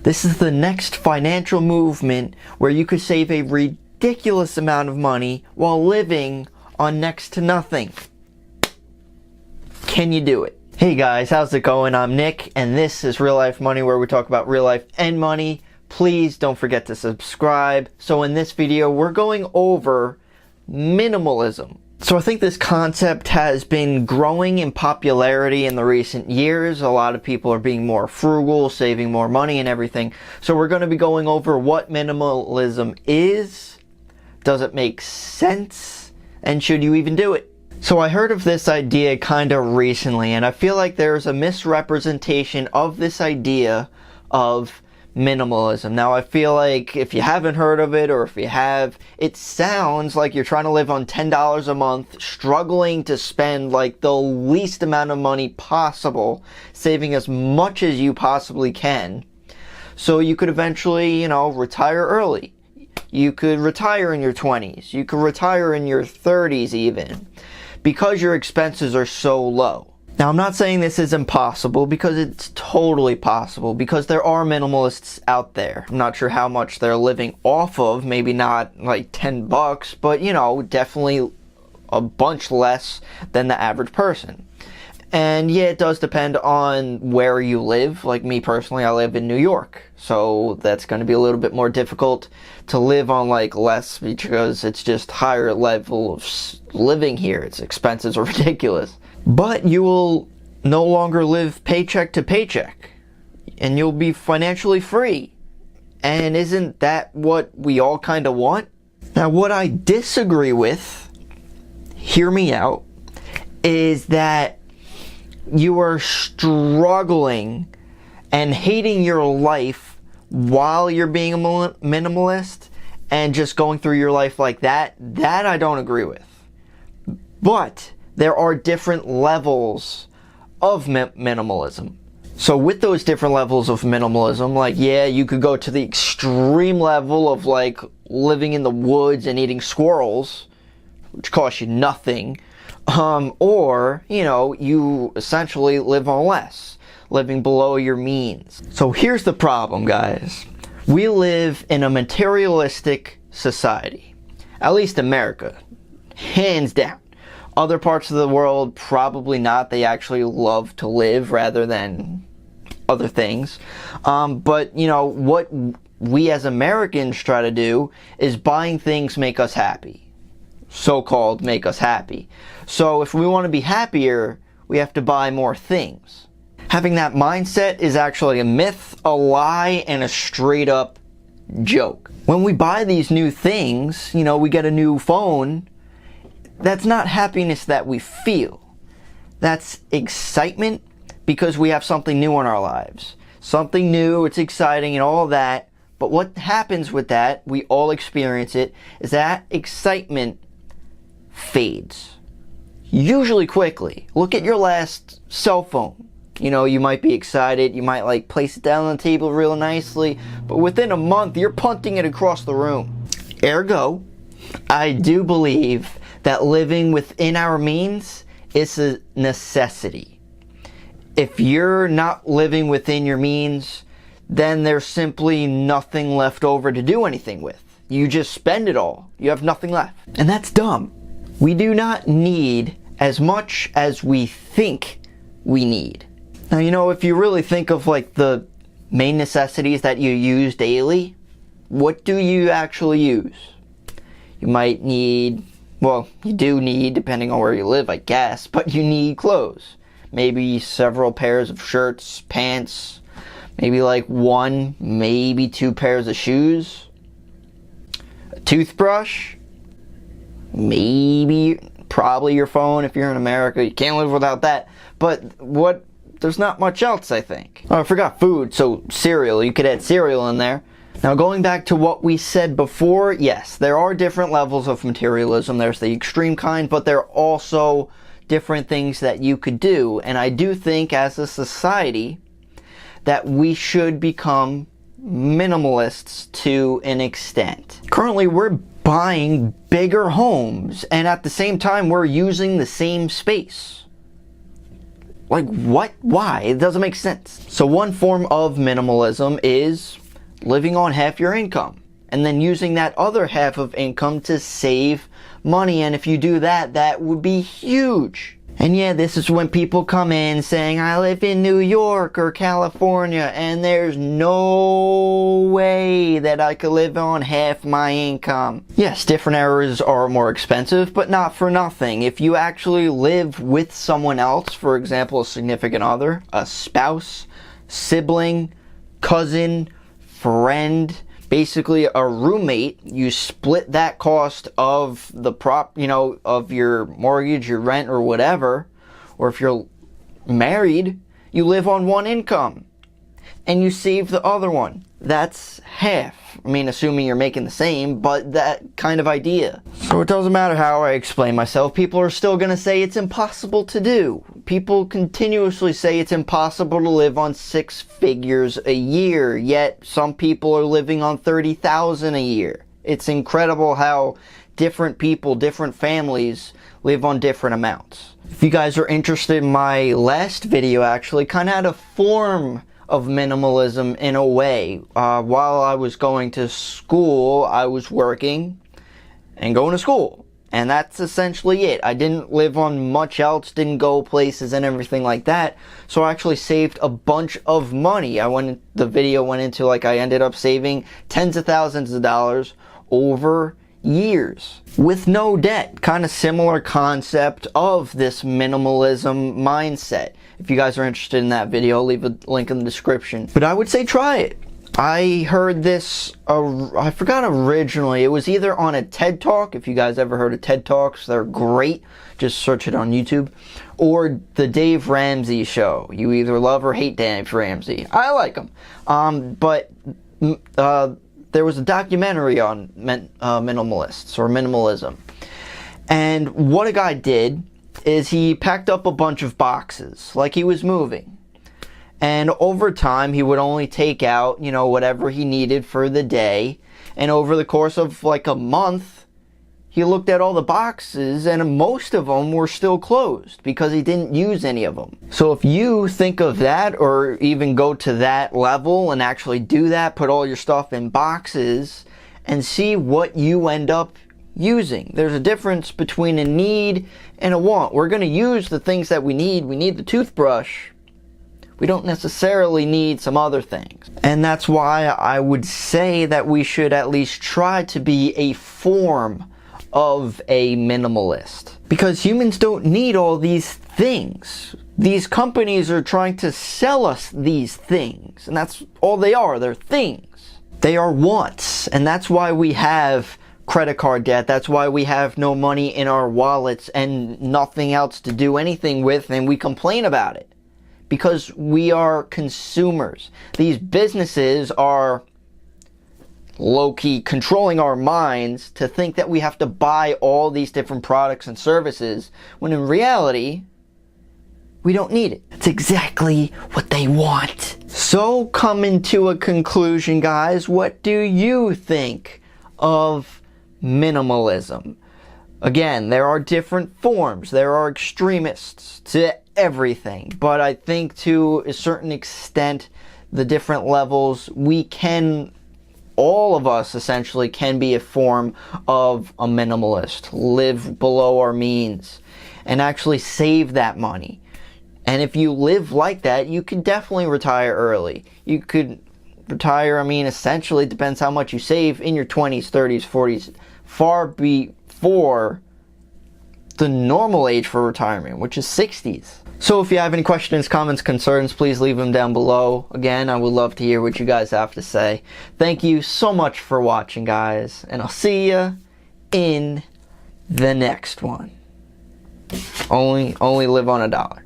This is the next financial movement where you could save a ridiculous amount of money while living on next to nothing. Can you do it? Hey guys, how's it going? I'm Nick, and this is Real Life Money, where we talk about real life and money. Please don't forget to subscribe. So in this video, we're going over minimalism. So I think this concept has been growing in popularity in the recent years. A lot of people are being more frugal, saving more money and everything. So we're going to be going over what minimalism is. Does it make sense? And should you even do it? So I heard of this idea kind of recently, and I feel like there's a misrepresentation of this idea of minimalism. Now I feel like if you haven't heard of it, or if you have, it sounds like you're trying to live on $10 a month, struggling to spend like the least amount of money possible, saving as much as you possibly can, so you could eventually, retire early. You could retire in your 20s. You could retire in your 30s even, because your expenses are so low. Now, I'm not saying this is impossible, because it's totally possible, because there are minimalists out there. I'm not sure how much they're living off of, maybe not like $10, but definitely a bunch less than the average person. And yeah, it does depend on where you live. Like me personally, I live in New York, so that's going to be a little bit more difficult to live on like less, because it's just higher level of living here. Its expenses are ridiculous. But you will no longer live paycheck to paycheck, and you'll be financially free. And isn't that what we all kind of want? Now, what I disagree with, hear me out, is that you are struggling and hating your life while you're being a minimalist and just going through your life like that. That I don't agree with. But there are different levels of minimalism. So with those different levels of minimalism, like, yeah, you could go to the extreme level of like living in the woods and eating squirrels, which costs you nothing. Or, you essentially live on less, living below your means. So here's the problem, guys. We live in a materialistic society. At least America. Hands down. Other parts of the world, probably not. They actually love to live rather than other things. But, what we as Americans try to do is buying things make us happy. So-called make us happy. So if we want to be happier, we have to buy more things. Having that mindset is actually a myth, a lie, and a straight up joke. When we buy these new things, we get a new phone, that's not happiness that we feel. That's excitement, because we have something new in our lives. Something new, it's exciting and all that, but what happens with that, we all experience it, is that excitement fades. Usually quickly. Look at your last cell phone. You might be excited, you might place it down on the table real nicely, but within a month you're punting it across the room. Ergo, I do believe that living within our means is a necessity. If you're not living within your means, then there's simply nothing left over to do anything with. You just spend it all. You have nothing left. And that's dumb. We do not need as much as we think we need. Now, if you really think of like the main necessities that you use daily, what do you actually use? You might need, well, you do need, depending on where you live, I guess, but you need clothes. Maybe several pairs of shirts, pants, maybe like one, maybe two pairs of shoes, a toothbrush, maybe, probably your phone if you're in America. You can't live without that. But there's not much else, I think. Oh, I forgot food, so cereal. You could add cereal in there. Now, going back to what we said before, yes, there are different levels of materialism. There's the extreme kind, but there are also different things that you could do. And I do think, as a society, that we should become minimalists to an extent. Currently, we're buying bigger homes, and at the same time, we're using the same space. Like, what? Why? It doesn't make sense. So one form of minimalism is living on half your income and then using that other half of income to save money. And if you do that, that would be huge. And yeah, this is when people come in saying, I live in New York or California and there's no way that I could live on half my income. Yes, different areas are more expensive, but not for nothing. If you actually live with someone else, for example, a significant other, a spouse, sibling, cousin, friend, basically a roommate, you split that cost of the of your mortgage, your rent, or whatever. Or if you're married, you live on one income and you save the other one. That's half. I mean, assuming you're making the same, but that kind of idea. So it doesn't matter how I explain myself, people are still gonna say it's impossible to do. People continuously say it's impossible to live on 6 figures a year, yet some people are living on 30,000 a year. It's incredible how different people, different families live on different amounts. If you guys are interested, my last video actually kind of had a form of minimalism in a way. While I was going to school, I was working and going to school. And that's essentially it. I didn't live on much else, didn't go places and everything like that. So I actually saved a bunch of money. The video went into like I ended up saving tens of thousands of dollars over years with no debt. Kind of similar concept of this minimalism mindset. If you guys are interested in that video, I'll leave a link in the description. But I would say try it. I heard this, I forgot originally, it was either on a TED Talk, if you guys ever heard of TED Talks, they're great, just search it on YouTube, or the Dave Ramsey show. You either love or hate Dave Ramsey. I like him. But there was a documentary on minimalists, or minimalism. And what a guy did is he packed up a bunch of boxes, like he was moving. And over time, he would only take out, whatever he needed for the day. And over the course of like a month, he looked at all the boxes and most of them were still closed because he didn't use any of them. So if you think of that, or even go to that level and actually do that, put all your stuff in boxes and see what you end up using. There's a difference between a need and a want. We're going to use the things that we need. We need the toothbrush. We don't necessarily need some other things. And that's why I would say that we should at least try to be a form of a minimalist. Because humans don't need all these things. These companies are trying to sell us these things. And that's all they are. They're things. They are wants. And that's why we have credit card debt. That's why we have no money in our wallets and nothing else to do anything with, and we complain about it. Because we are consumers. These businesses are low-key controlling our minds to think that we have to buy all these different products and services, when in reality, we don't need it. It's exactly what they want. So, coming to a conclusion, guys, what do you think of minimalism? Again, there are different forms. There are extremists to everything. But I think to a certain extent, the different levels, all of us essentially can be a form of a minimalist. Live below our means and actually save that money. And if you live like that, you could definitely retire early. You could retire, essentially, it depends how much you save, in your 20s, 30s, 40s, far before the normal age for retirement, which is 60s. So if you have any questions, comments, concerns, please leave them down below. Again, I would love to hear what you guys have to say. Thank you so much for watching, guys, and I'll see you in the next one. Only live on $1.